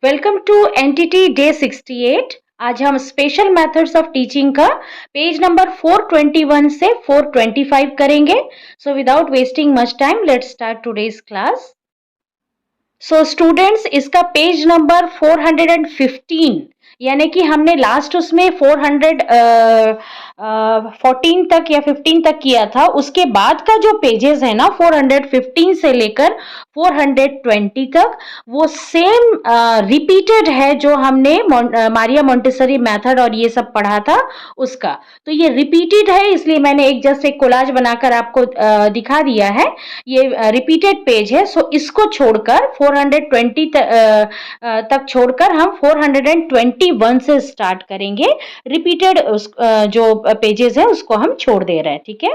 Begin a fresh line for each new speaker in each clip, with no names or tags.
Welcome to entity day 68। आज हम special methods of teaching का पेज नंबर 421 से 425 करेंगे। So without wasting much time let's start today's class. So students, इसका page number 415 यानी कि हमने लास्ट उसमें 414 तक या 15 तक किया था। उसके बाद का जो पेजेस है ना 415 से लेकर 420 तक, वो सेम रिपीटेड है जो हमने मारिया मोंटेसरी मेथड और ये सब पढ़ा था उसका। तो ये रिपीटेड है, इसलिए मैंने एक कोलाज बनाकर आपको दिखा दिया है। ये रिपीटेड पेज है। सो इसको छोड़कर 420 तक छोड़कर हम 421 से स्टार्ट करेंगे। रिपीटेड जो पेजेस है उसको हम छोड़ दे रहे हैं, ठीक है।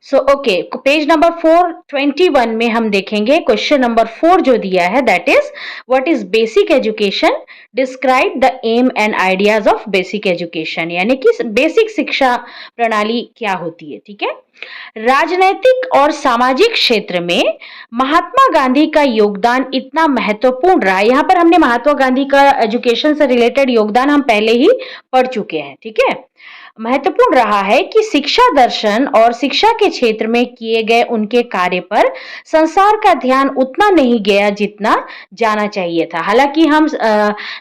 सो ओके, पेज नंबर 421 में हम देखेंगे क्वेश्चन नंबर 4 जो दिया है, that is what is basic education, describe the aim and ideas of basic education, यानी कि बेसिक शिक्षा प्रणाली क्या होती है, ठीक है। राजनैतिक और सामाजिक क्षेत्र में महात्मा गांधी का योगदान इतना महत्वपूर्ण रहा। यहाँ पर हमने महात्मा गांधी का एजुकेशन से रिलेटेड योगदान हम पहले ही पढ़ चुके हैं, ठीक है। महत्वपूर्ण रहा है कि शिक्षा दर्शन और शिक्षा के क्षेत्र में किए गए उनके कार्य पर संसार का ध्यान उतना नहीं गया जितना जाना चाहिए था। हालांकि हम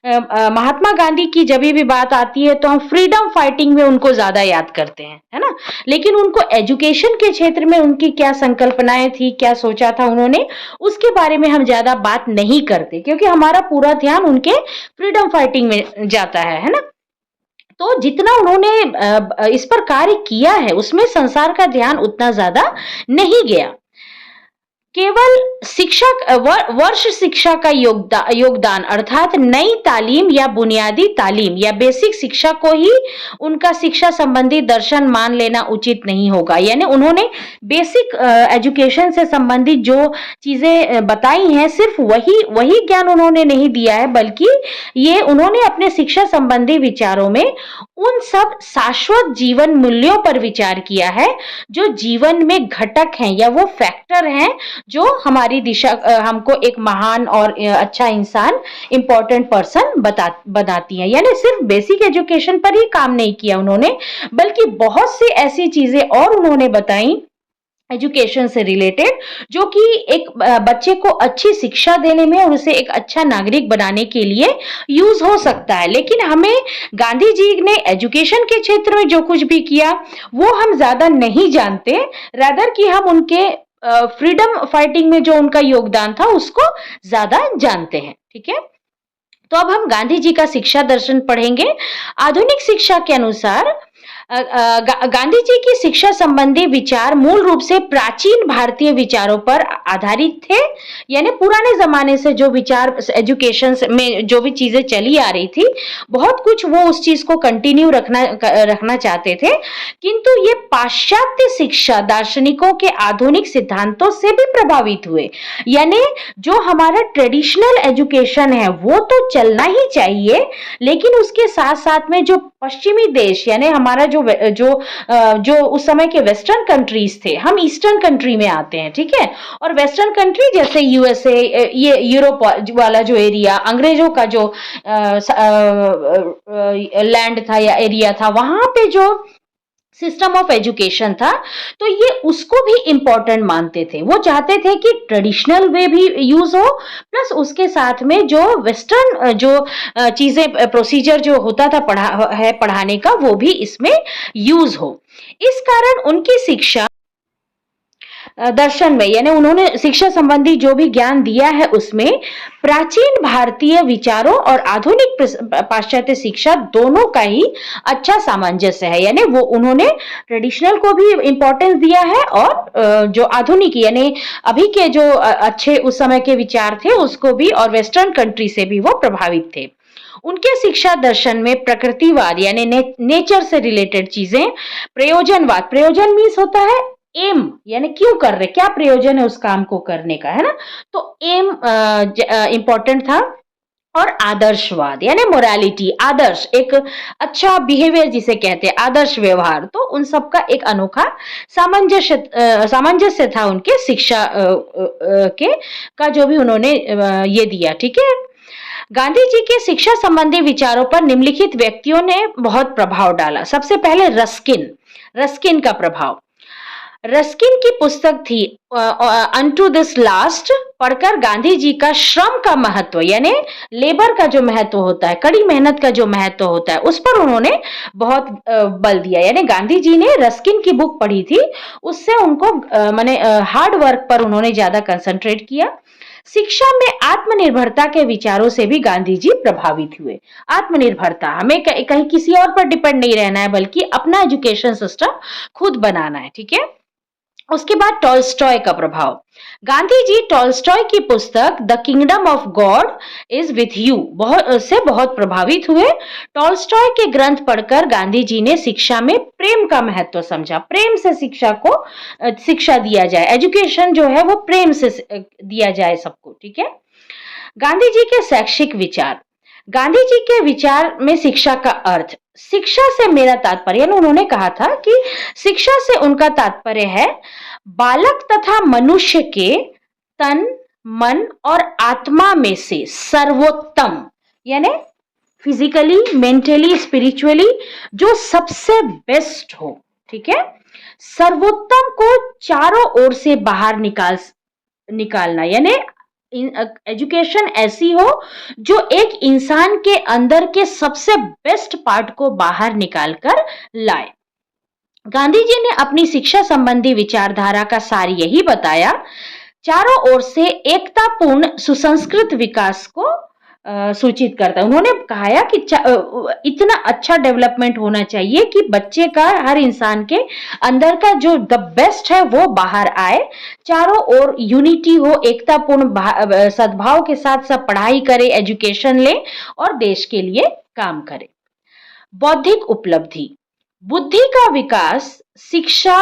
महात्मा गांधी की जब भी बात आती है तो हम फ्रीडम फाइटिंग में उनको ज्यादा याद करते हैं, है ना। लेकिन उनको एजुकेशन के क्षेत्र में उनकी क्या संकल्पनाएं थी, क्या सोचा था उन्होंने, उसके बारे में हम ज्यादा बात नहीं करते, क्योंकि हमारा पूरा ध्यान उनके फ्रीडम फाइटिंग में जाता है ना। तो जितना उन्होंने इस पर कार्य किया है उसमें संसार का ध्यान उतना ज्यादा नहीं गया। केवल वर्ष शिक्षा का योगदान अर्थात नई तालीम या बुनियादी तालीम या बेसिक शिक्षा को ही उनका शिक्षा संबंधी दर्शन मान लेना उचित नहीं होगा। यानी उन्होंने बेसिक एजुकेशन से संबंधित जो चीजें बताई हैं सिर्फ वही ज्ञान उन्होंने नहीं दिया है, बल्कि ये उन्होंने अपने शिक्षा संबंधी विचारों में उन सब शाश्वत जीवन मूल्यों पर विचार किया है जो जीवन में घटक हैं या वो फैक्टर हैं जो हमारी दिशा हमको एक महान और अच्छा इंसान, इंपॉर्टेंट पर्सन बनाती है। यानी सिर्फ बेसिक एजुकेशन पर ही काम नहीं किया उन्होंने, बल्कि बहुत सी ऐसी चीजें और उन्होंने बताई एजुकेशन से रिलेटेड जो कि एक बच्चे को अच्छी शिक्षा देने में और उसे एक अच्छा नागरिक बनाने के लिए यूज हो सकता है। लेकिन हमें गांधी जी ने एजुकेशन के क्षेत्र में जो कुछ भी किया वो हम ज्यादा नहीं जानते, रादर कि हम उनके फ्रीडम फाइटिंग में जो उनका योगदान था उसको ज्यादा जानते हैं, ठीक है। तो अब हम गांधी जी का शिक्षा दर्शन पढ़ेंगे। आधुनिक शिक्षा के अनुसार गांधी जी की शिक्षा संबंधी विचार मूल रूप से प्राचीन भारतीय विचारों पर आधारित थे। यानी पुराने जमाने से जो विचार एजुकेशन में जो भी चीजें चली आ रही थी, बहुत कुछ वो उस चीज को कंटिन्यू रखना चाहते थे, किंतु ये पाश्चात्य शिक्षा दार्शनिकों के आधुनिक सिद्धांतों से भी प्रभावित हुए। यानी जो हमारा ट्रेडिशनल एजुकेशन है वो तो चलना ही चाहिए, लेकिन उसके साथ साथ में जो पश्चिमी देश यानी हमारा जो उस समय के वेस्टर्न कंट्रीज थे, हम ईस्टर्न कंट्री में आते हैं, ठीक है। और वेस्टर्न कंट्री जैसे यूएसए, ये यूरोप वाला जो एरिया, अंग्रेजों का जो लैंड था या एरिया था, वहां पे जो सिस्टम ऑफ एजुकेशन था तो ये उसको भी इम्पोर्टेंट मानते थे। वो चाहते थे कि ट्रेडिशनल वे भी यूज हो, प्लस उसके साथ में जो वेस्टर्न जो चीजें प्रोसीजर जो होता था पढ़ाने का वो भी इसमें यूज हो। इस कारण उनकी शिक्षा दर्शन में यानी उन्होंने शिक्षा संबंधी जो भी ज्ञान दिया है उसमें प्राचीन भारतीय विचारों और आधुनिक पाश्चात्य शिक्षा दोनों का ही अच्छा सामंजस्य है। यानी वो उन्होंने ट्रेडिशनल को भी इंपॉर्टेंस दिया है और जो आधुनिक यानी अभी के जो अच्छे उस समय के विचार थे उसको भी, और वेस्टर्न कंट्री से भी वो प्रभावित थे। उनके शिक्षा दर्शन में प्रकृतिवाद यानी नेचर से रिलेटेड चीजें, प्रयोजनवाद, प्रयोजन मीन्स होता है एम, यानी क्यों कर रहे, क्या प्रयोजन है उस काम को करने का, है ना। तो एम इंपॉर्टेंट था। और आदर्शवाद यानी मोरालिटी, आदर्श, एक अच्छा बिहेवियर जिसे कहते हैं, आदर्श व्यवहार, तो उन सब का एक अनोखा सामंजस्य था उनके शिक्षा के का जो भी उन्होंने ये दिया, ठीक है। गांधी जी के शिक्षा संबंधी विचारों पर निम्नलिखित व्यक्तियों ने बहुत प्रभाव डाला। सबसे पहले रस्किन, रस्किन का प्रभाव। रस्किन की पुस्तक थी अनटू दिस लास्ट, पढ़कर गांधी जी का श्रम का महत्व यानी लेबर का जो महत्व होता है, कड़ी मेहनत का जो महत्व होता है, उस पर उन्होंने बहुत बल दिया। यानी गांधी जी ने रस्किन की बुक पढ़ी थी, उससे उनको माने हार्ड वर्क पर उन्होंने ज्यादा कंसंट्रेट किया। शिक्षा में आत्मनिर्भरता के विचारों से भी गांधी जी प्रभावित हुए। आत्मनिर्भरता, हमें कहीं किसी और पर डिपेंड नहीं रहना है, बल्कि अपना एजुकेशन सिस्टम खुद बनाना है। ठीक है। उसके बाद टॉल्स्टॉय का प्रभाव। गांधी जी टॉल्स्टॉय की पुस्तक the kingdom of God is with you बहुत प्रभावित हुए। टॉल्स्टॉय के ग्रंथ पढ़कर गांधी जी ने शिक्षा में प्रेम का महत्व समझा। प्रेम से शिक्षा दिया जाए, एजुकेशन जो है वो प्रेम से दिया जाए सबको। ठीक है। गांधी जी के शैक्षिक विचार। गांधी जी के विचार में शिक्षा का अर्थ, शिक्षा से मेरा तात्पर्य, यानी उन्होंने कहा था कि शिक्षा से उनका तात्पर्य है बालक तथा मनुष्य के तन, मन और आत्मा में से सर्वोत्तम, यानी फिजिकली, मेंटली, स्पिरिचुअली जो सबसे बेस्ट हो। ठीक है। सर्वोत्तम को चारों ओर से बाहर निकालना, यानी एजुकेशन ऐसी हो जो एक इंसान के अंदर के सबसे बेस्ट पार्ट को बाहर निकालकर लाए। गांधी जी ने अपनी शिक्षा संबंधी विचारधारा का सार यही बताया, चारों ओर से एकतापूर्ण सुसंस्कृत विकास को सूचित करता है। उन्होंने कहा कि इतना अच्छा डेवलपमेंट होना चाहिए कि बच्चे का, हर इंसान के अंदर का जो द बेस्ट है वो बाहर आए, चारों ओर यूनिटी हो, एकतापूर्ण सद्भाव के साथ सब पढ़ाई करे, एजुकेशन ले और देश के लिए काम करे। बौद्धिक उपलब्धि। बुद्धि का विकास शिक्षा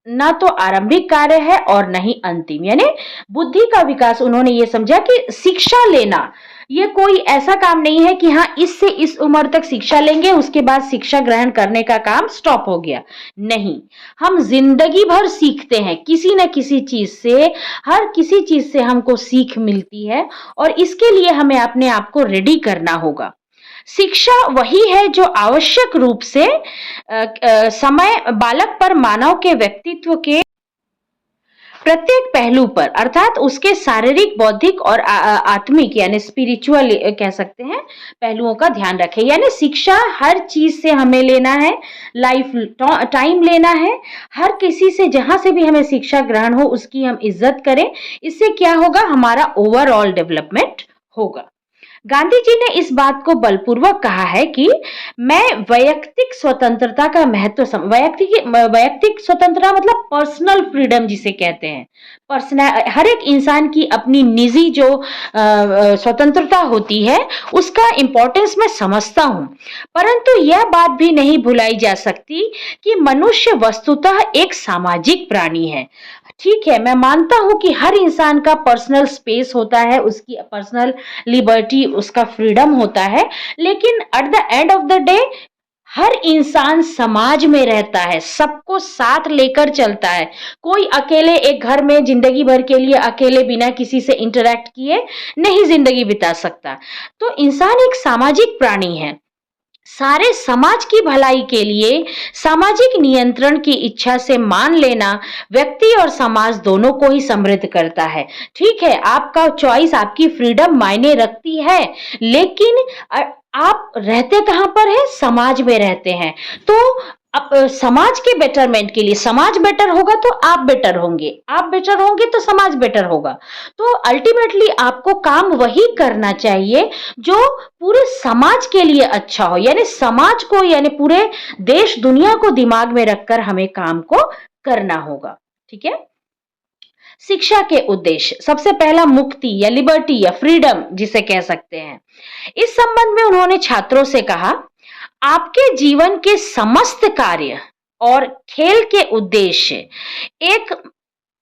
न तो आरंभिक कार्य है और न ही अंतिम, यानी बुद्धि का विकास उन्होंने ये समझा कि शिक्षा लेना ये कोई ऐसा काम नहीं है कि हाँ इससे इस उम्र तक शिक्षा लेंगे, उसके बाद शिक्षा ग्रहण करने का काम स्टॉप हो गया। नहीं, हम जिंदगी भर सीखते हैं किसी न किसी चीज से, हर किसी चीज से हमको सीख मिलती है और इसके लिए हमें अपने आप को रेडी करना होगा। शिक्षा वही है जो आवश्यक रूप से समय बालक पर मानव के व्यक्तित्व के प्रत्येक पहलू पर, अर्थात उसके शारीरिक, बौद्धिक और आत्मिक यानी स्पिरिचुअल कह सकते हैं पहलुओं का ध्यान रखे। यानी शिक्षा हर चीज से हमें लेना है, लाइफ टाइम लेना है, हर किसी से जहां से भी हमें शिक्षा ग्रहण हो उसकी हम इज्जत करें। इससे क्या होगा, हमारा ओवरऑल डेवलपमेंट होगा। गांधी जी ने इस बात को बलपूर्वक कहा है कि मैं वैयक्तिक स्वतंत्रता का महत्व वैयक्तिक स्वतंत्रता मतलब पर्सनल फ्रीडम जिसे कहते हैं, पर्सनल, हर एक इंसान की अपनी निजी जो स्वतंत्रता होती है उसका इंपॉर्टेंस मैं समझता हूं, परंतु यह बात भी नहीं भुलाई जा सकती कि मनुष्य वस्तुतः एक सामाजिक प्राणी है। ठीक है, मैं मानता हूं कि हर इंसान का पर्सनल स्पेस होता है, उसकी पर्सनल लिबर्टी, उसका फ्रीडम होता है, लेकिन at the end of the day हर इंसान समाज में रहता है, सबको साथ लेकर चलता है। कोई अकेले एक घर में जिंदगी भर के लिए अकेले बिना किसी से इंटरेक्ट किए नहीं जिंदगी बिता सकता। तो इंसान एक सामाजिक प्राणी है। सारे समाज की भलाई के लिए सामाजिक नियंत्रण की इच्छा से मान लेना व्यक्ति और समाज दोनों को ही समृद्ध करता है। ठीक है, आपका चॉइस, आपकी फ्रीडम मायने रखती है, लेकिन आप रहते कहां पर है, समाज में रहते हैं। तो अब समाज के बेटरमेंट के लिए, समाज बेटर होगा तो आप बेटर होंगे, आप बेटर होंगे तो समाज बेटर होगा। तो अल्टीमेटली आपको काम वही करना चाहिए जो पूरे समाज के लिए अच्छा हो, यानी समाज को, यानी पूरे देश दुनिया को दिमाग में रखकर हमें काम को करना होगा। ठीक है। शिक्षा के उद्देश्य, सबसे पहला मुक्ति या लिबर्टी या फ्रीडम जिसे कह सकते हैं। इस संबंध में उन्होंने छात्रों से कहा, आपके जीवन के समस्त कार्य और खेल के उद्देश्य एक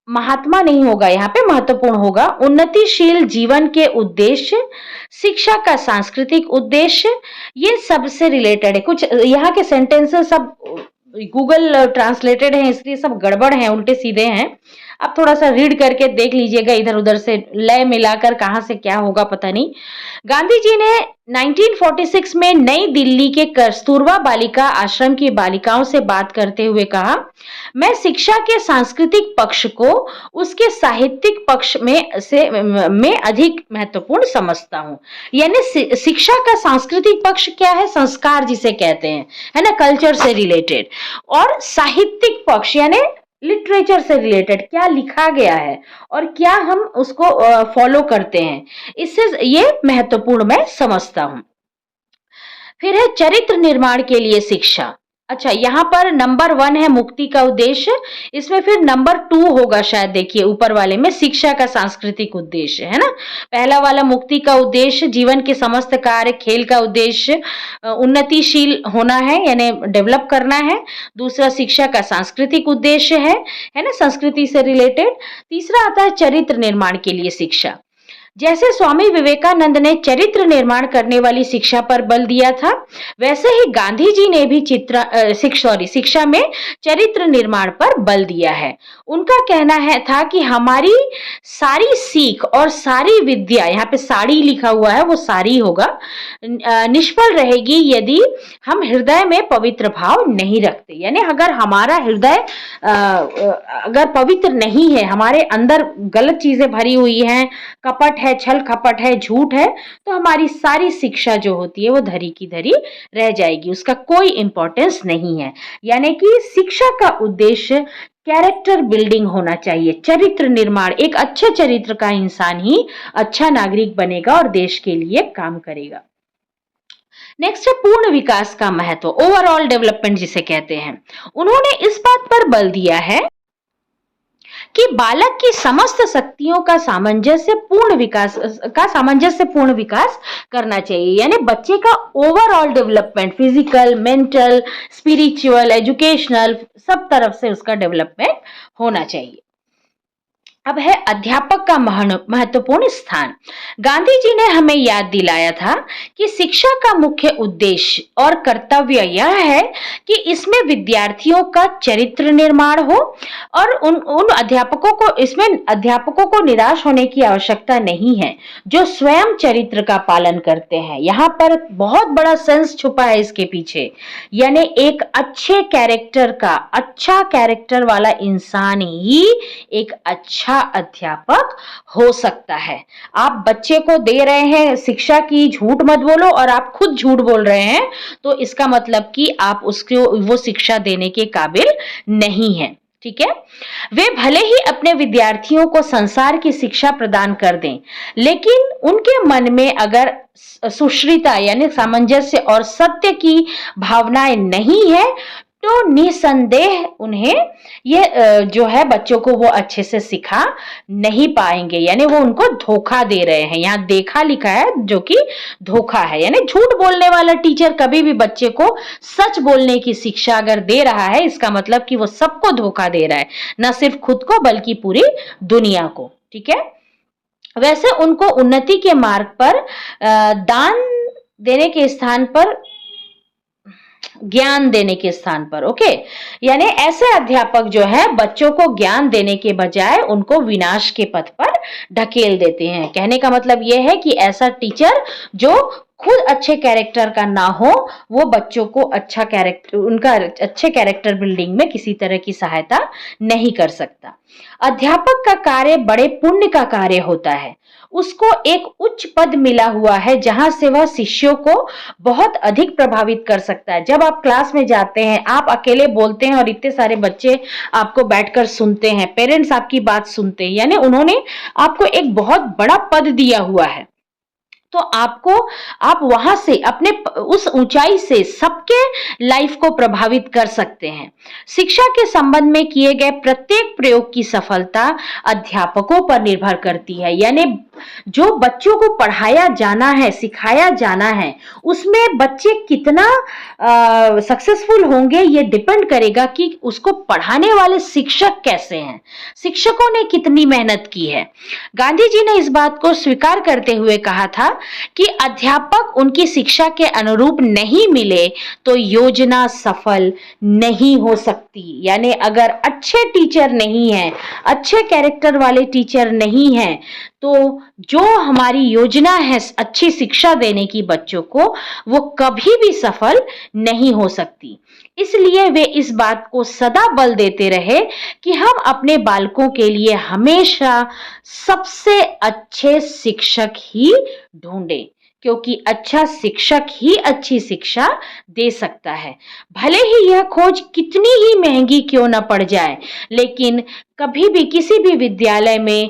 महात्मा नहीं होगा, यहाँ पे महत्वपूर्ण होगा, उन्नतिशील जीवन के उद्देश्य, शिक्षा का सांस्कृतिक उद्देश्य, ये सबसे रिलेटेड है। कुछ यहाँ के सेंटेंसेस सब गूगल ट्रांसलेटेड हैं इसलिए सब गड़बड़ हैं, उल्टे सीधे हैं, आप थोड़ा सा रीड करके देख लीजिएगा, इधर उधर से लय मिलाकर कहाँ से क्या होगा पता नहीं। गांधी जी ने 1946 में नई दिल्ली के कस्तूरबा बालिका आश्रम की बालिकाओं से बात करते हुए कहा, मैं शिक्षा के सांस्कृतिक पक्ष को उसके साहित्यिक पक्ष में अधिक महत्वपूर्ण समझता हूँ। यानी शिक्षा का सांस्कृतिक पक्ष क्या है? संस्कार जिसे कहते हैं, है ना, कल्चर से रिलेटेड। और साहित्यिक पक्ष यानी लिटरेचर से रिलेटेड, क्या लिखा गया है और क्या हम उसको फॉलो करते हैं, इससे ये महत्वपूर्ण मैं समझता हूं। फिर है चरित्र निर्माण के लिए शिक्षा। अच्छा, यहाँ पर नंबर 1 है मुक्ति का उद्देश्य, इसमें फिर नंबर 2 होगा शायद, देखिए ऊपर वाले में शिक्षा का सांस्कृतिक उद्देश्य, है ना। पहला वाला मुक्ति का उद्देश्य जीवन के समस्त कार्य, खेल का उद्देश्य उन्नतिशील होना है यानी डेवलप करना है। दूसरा शिक्षा का सांस्कृतिक उद्देश्य है ना, संस्कृति से रिलेटेड। तीसरा आता है चरित्र निर्माण के लिए शिक्षा। जैसे स्वामी विवेकानंद ने चरित्र निर्माण करने वाली शिक्षा पर बल दिया था, वैसे ही गांधी जी ने भी शिक्षा में चरित्र निर्माण पर बल दिया है। उनका कहना था कि हमारी सारी सीख और सारी विद्या, यहाँ पे साड़ी लिखा हुआ है वो सारी होगा, निष्फल रहेगी यदि हम हृदय में पवित्र भाव नहीं रखते। यानी अगर हमारा हृदय अगर पवित्र नहीं है, हमारे अंदर गलत चीजें भरी हुई हैं, कपट है, छल कपट है, झूठ है, तो हमारी सारी शिक्षा जो होती है वो धरी की धरी रह जाएगी, उसका कोई इंपॉर्टेंस नहीं है। यानी कि शिक्षा का उद्देश्य कैरेक्टर बिल्डिंग होना चाहिए, चरित्र निर्माण। एक अच्छे चरित्र का इंसान ही अच्छा नागरिक बनेगा और देश के लिए काम करेगा। नेक्स्ट है पूर्ण विकास का महत्व, ओवरऑल डेवलपमेंट जिसे कहते हैं। उन्होंने इस बात पर बल दिया है कि बालक की समस्त शक्तियों का सामंजस्य पूर्ण विकास करना चाहिए। यानी बच्चे का overall development, physical, mental, spiritual, educational, सब तरफ से उसका डेवलपमेंट होना चाहिए। अब है अध्यापक का महत्वपूर्ण स्थान। गांधी जी ने हमें याद दिलाया था कि शिक्षा का मुख्य उद्देश्य और कर्तव्य यह है कि इसमें विद्यार्थियों का चरित्र निर्माण हो और उन अध्यापकों को निराश होने की आवश्यकता नहीं है जो स्वयं चरित्र का पालन करते हैं। यहाँ पर बहुत बड़ा सेंस छुपा है इसके पीछे। यानी एक अच्छे कैरेक्टर का, अच्छा कैरेक्टर वाला इंसान ही एक अच्छा अध्यापक हो सकता है। आप बच्चे को दे रहे हैं शिक्षा की, झूठ मत बोलो, और आप खुद झूठ बोल रहे हैं, तो इसका मतलब कि आप उसको वो शिक्षा देने के काबिल नहीं है। ठीक है, वे भले ही अपने विद्यार्थियों को संसार की शिक्षा प्रदान कर दें, लेकिन उनके मन में अगर सुश्रिता यानी सामंजस्य और सत्य की भावनाएं नहीं है तो निसंदेह उन्हें ये जो है बच्चों को वो अच्छे से सिखा नहीं पाएंगे। यानी वो उनको धोखा दे रहे हैं। यहाँ देखा लिखा है जो कि धोखा है। यानी झूठ बोलने वाला टीचर कभी भी बच्चे को सच बोलने की शिक्षा अगर दे रहा है, इसका मतलब कि वो सबको धोखा दे रहा है, न सिर्फ खुद को बल्कि पूरी दुनिया को। ठीक है, वैसे उनको उन्नति के मार्ग पर दान देने के स्थान पर, ज्ञान देने के स्थान पर, ओके, यानी ऐसे अध्यापक जो है बच्चों को ज्ञान देने के बजाय उनको विनाश के पथ पर ढकेल देते हैं। कहने का मतलब यह है कि ऐसा टीचर जो खुद अच्छे कैरेक्टर का ना हो, वो बच्चों को उनका अच्छे कैरेक्टर बिल्डिंग में किसी तरह की सहायता नहीं कर सकता। अध्यापक का कार्य बड़े पुण्य का कार्य होता है। उसको एक उच्च पद मिला हुआ है जहां से वह शिष्यों को बहुत अधिक प्रभावित कर सकता है। जब आप क्लास में जाते हैं, आप अकेले बोलते हैं और इतने सारे बच्चे आपको बैठकर सुनते हैं, पेरेंट्स आपकी बात सुनते हैं, यानी उन्होंने आपको एक बहुत बड़ा पद दिया हुआ है, तो आप वहां से अपने उस ऊंचाई से सबके लाइफ को प्रभावित कर सकते हैं। शिक्षा के संबंध में किए गए प्रत्येक प्रयोग की सफलता अध्यापकों पर निर्भर करती है। यानी जो बच्चों को पढ़ाया जाना है, सिखाया जाना है, उसमें बच्चे कितना सक्सेसफुल होंगे ये डिपेंड करेगा कि उसको पढ़ाने वाले शिक्षक कैसे हैं, शिक्षकों ने कितनी मेहनत की है। गांधी जी ने इस बात को स्वीकार करते हुए कहा था कि अध्यापक उनकी शिक्षा के अनुरूप नहीं मिले तो योजना सफल नहीं हो सकती। सकती, यानी अगर अच्छे टीचर नहीं हैं, अच्छे कैरेक्टर वाले टीचर नहीं हैं, तो जो हमारी योजना है अच्छी शिक्षा देने की बच्चों को, वो कभी भी सफल नहीं हो सकती। इसलिए वे इस बात को सदा बल देते रहे कि हम अपने बालकों के लिए हमेशा सबसे अच्छे शिक्षक ही ढूंढें, क्योंकि अच्छा शिक्षक ही अच्छी शिक्षा दे सकता है। भले ही यह खोज कितनी ही महंगी क्यों न पड़ जाए, लेकिन कभी भी किसी भी विद्यालय में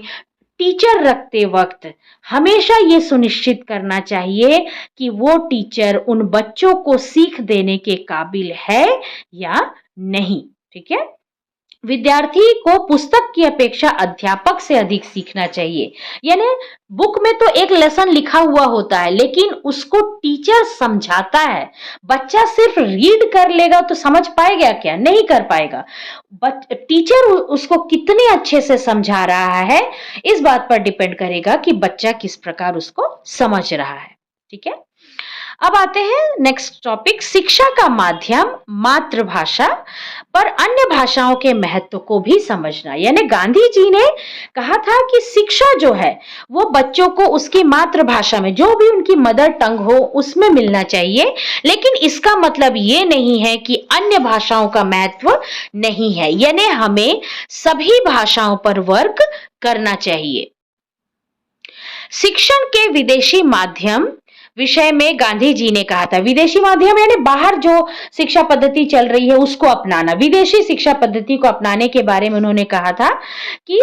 टीचर रखते वक्त हमेशा ये सुनिश्चित करना चाहिए कि वो टीचर उन बच्चों को सीख देने के काबिल है या नहीं। ठीक है। विद्यार्थी को पुस्तक की अपेक्षा अध्यापक से अधिक सीखना चाहिए। यानी बुक में तो एक लेसन लिखा हुआ होता है, लेकिन उसको टीचर समझाता है। बच्चा सिर्फ रीड कर लेगा तो समझ पाएगा क्या? नहीं कर पाएगा। टीचर उसको कितने अच्छे से समझा रहा है, इस बात पर डिपेंड करेगा कि बच्चा किस प्रकार उसको समझ रहा है। ठीक है। अब आते हैं नेक्स्ट टॉपिक, शिक्षा का माध्यम मातृभाषा पर अन्य भाषाओं के महत्व को भी समझना। यानी गांधी जी ने कहा था कि शिक्षा जो है वो बच्चों को उसकी मातृभाषा में, जो भी उनकी मदर टंग हो, उसमें मिलना चाहिए। लेकिन इसका मतलब ये नहीं है कि अन्य भाषाओं का महत्व नहीं है। यानी हमें सभी भाषाओं पर वर्क करना चाहिए। शिक्षण के विदेशी माध्यम विषय में गांधी जी ने कहा था, विदेशी माध्यम यानी बाहर जो शिक्षा पद्धति चल रही है उसको अपनाना, विदेशी शिक्षा पद्धति को अपनाने के बारे में उन्होंने कहा था कि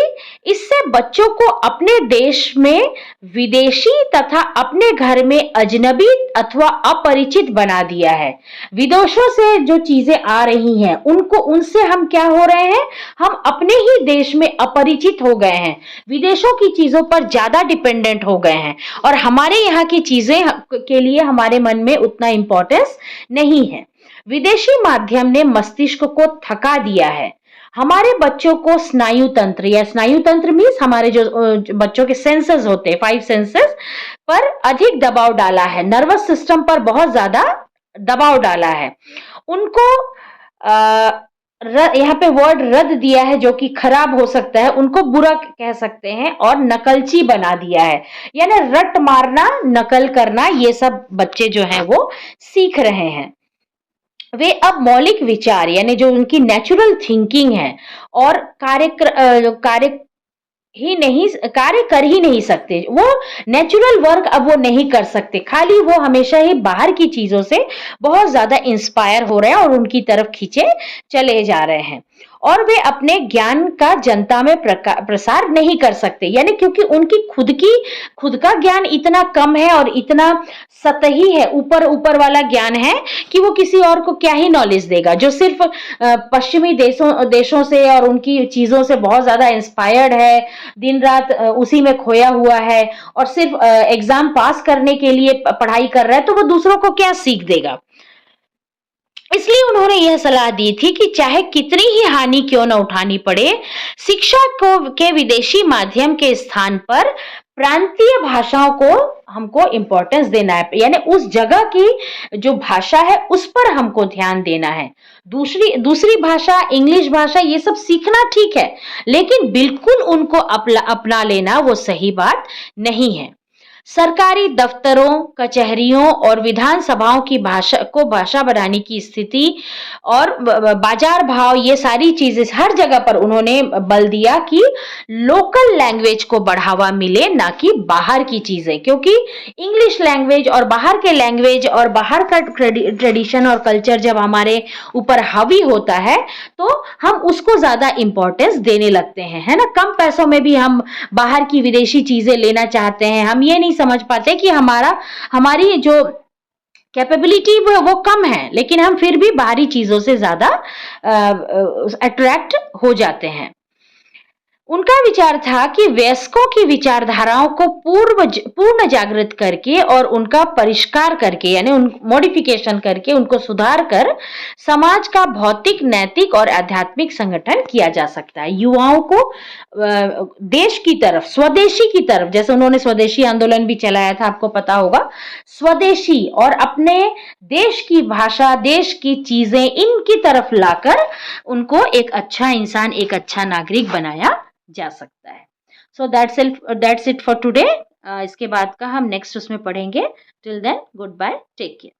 इससे बच्चों को अपने देश में विदेशी तथा अपने घर में अजनबी अथवा अपरिचित बना दिया है। विदेशों से जो चीजें आ रही हैं उनसे हम क्या हो रहे हैं, हम अपने ही देश में अपरिचित हो गए हैं, विदेशों की चीजों पर ज्यादा डिपेंडेंट हो गए हैं और हमारे यहाँ की चीजें के लिए हमारे मन में उतना इंपॉर्टेंस नहीं है। विदेशी माध्यम ने मस्तिष्क को थका दिया है। हमारे बच्चों को स्नायु तंत्र, या स्नायु तंत्र मीन्स हमारे जो बच्चों के सेंसेस होते हैं, 5 सेंसेस पर अधिक दबाव डाला है, नर्वस सिस्टम पर बहुत ज्यादा दबाव डाला है। उनको यहाँ पे वर्ड रद्द दिया है जो कि खराब हो सकता है, उनको बुरा कह सकते हैं, और नकलची बना दिया है। यानी रट मारना, नकल करना, ये सब बच्चे जो हैं वो सीख रहे हैं। वे अब मौलिक विचार यानी जो उनकी नेचुरल थिंकिंग है और कार्य कर ही नहीं सकते, वो नेचुरल वर्क अब वो नहीं कर सकते, खाली वो हमेशा ही बाहर की चीजों से बहुत ज्यादा इंस्पायर हो रहे हैं और उनकी तरफ खींचे चले जा रहे हैं, और वे अपने ज्ञान का जनता में प्रसार नहीं कर सकते। यानी क्योंकि उनकी खुद का ज्ञान इतना कम है और इतना सतही है, ऊपर वाला ज्ञान है कि वो किसी और को क्या ही नॉलेज देगा, जो सिर्फ पश्चिमी देशों से और उनकी चीजों से बहुत ज्यादा इंस्पायर्ड है, दिन रात उसी में खोया हुआ है और सिर्फ एग्जाम पास करने के लिए पढ़ाई कर रहा है, तो वो दूसरों को क्या सीख देगा। इसलिए उन्होंने यह सलाह दी थी कि चाहे कितनी ही हानि क्यों न उठानी पड़े, शिक्षा के विदेशी माध्यम के स्थान पर प्रांतीय भाषाओं को हमको इंपॉर्टेंस देना है। यानी उस जगह की जो भाषा है उस पर हमको ध्यान देना है। दूसरी भाषा, इंग्लिश भाषा, ये सब सीखना ठीक है, लेकिन बिल्कुल उनको अपना लेना वो सही बात नहीं है। सरकारी दफ्तरों, कचहरियों और विधानसभाओं की भाषा बनाने की स्थिति और बाजार भाव, ये सारी चीजें हर जगह पर उन्होंने बल दिया कि लोकल लैंग्वेज को बढ़ावा मिले, ना कि बाहर की चीजें, क्योंकि इंग्लिश लैंग्वेज और बाहर के लैंग्वेज और बाहर का ट्रेडिशन और कल्चर जब हमारे ऊपर हावी होता है तो हम उसको ज्यादा इंपॉर्टेंस देने लगते हैं, है ना। कम पैसों में भी हम बाहर की विदेशी चीजें लेना चाहते हैं। हम ये नहीं समझ पाते कि हमारी जो कैपेबिलिटी वो कम है, लेकिन हम फिर भी बाहरी चीजों से ज्यादा अट्रैक्ट हो जाते हैं। उनका विचार था कि वयस्कों की विचारधाराओं को पूर्ण जागृत करके और उनका परिष्कार करके यानी मॉडिफिकेशन करके उनको सुधार कर समाज का भौतिक, नैतिक और आध्यात्मिक संगठन किया जा सकता है। युवाओं को देश की तरफ, स्वदेशी की तरफ, जैसे उन्होंने स्वदेशी आंदोलन भी चलाया था, आपको पता होगा, स्वदेशी और अपने देश की भाषा, देश की चीजें इनकी तरफ लाकर उनको एक अच्छा इंसान, एक अच्छा नागरिक बनाया जा सकता है। So that's it for today. इसके बाद का हम नेक्स्ट उसमें पढ़ेंगे। Till then goodbye, take care.